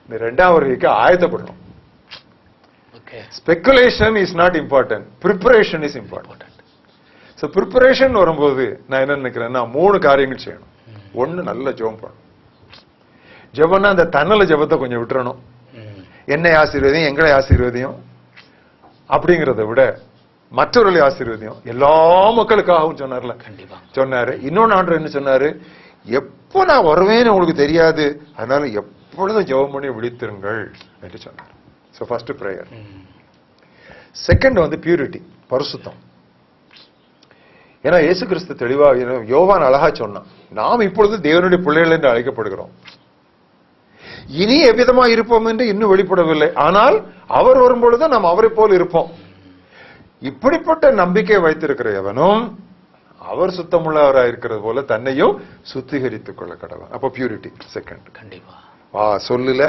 இந்த 2ஆம் வருகைக்கு ஆயத்தப்படணும். Speculation is not important, preparation is important. So preparation வரும்போது நான் என்ன நினைக்கிறேன்னா 3 காரியங்கள் செய்யணும். ஒண்ணு, நல்ல ஜெபம் பண்ணணும். ஜெபம்னா அந்த தன்னல ஜெபத்தை கொஞ்சம் விட்டுறணும். என்னை ஆசீர்வதியும் எங்களை ஆசீர்வதியும் அப்படிங்கறத விட மற்றவர்களை ஆசீர்வதியும் எல்லா மக்களுக்காகவும் சொன்னார்ல, கண்டிப்பா சொன்னாரு. இன்னொன்னு ஆண்டவர் என்ன சொன்னாரு, எப்போ நான் வருவேன்னு உங்களுக்கு தெரியாது, அதனால எப்பொழுதும் ஜெபம் பண்ணி விழித்திருங்கள் என்று சொன்னார். So first prayer. செகண்ட் வந்து பியூரிட்டி, பரிசுத்தம். ஏன்னா இயேசு கிறிஸ்து தெளிவா, யோவான் அழகா சொன்னான், நாம் இப்பொழுது தேவனுடைய பிள்ளைகள் என்று அழைக்கப்படுகிறோம். இனி எவ்விதமா இருப்போம் என்று இன்னும் வெளிப்படவில்லை, ஆனால் அவர் வரும்பொழுது நாம் அவரை போல் இருப்போம். இப்படிப்பட்ட நம்பிக்கை வைத்திருக்கிற எவனும் அவர் சுத்தமுள்ளவராக இருக்கிறது போல தன்னையும் சுத்திகரித்துக் கொள்ள கடவன். அப்ப பியூரிட்டி செகண்ட். கண்டிப்பா சொல்லுல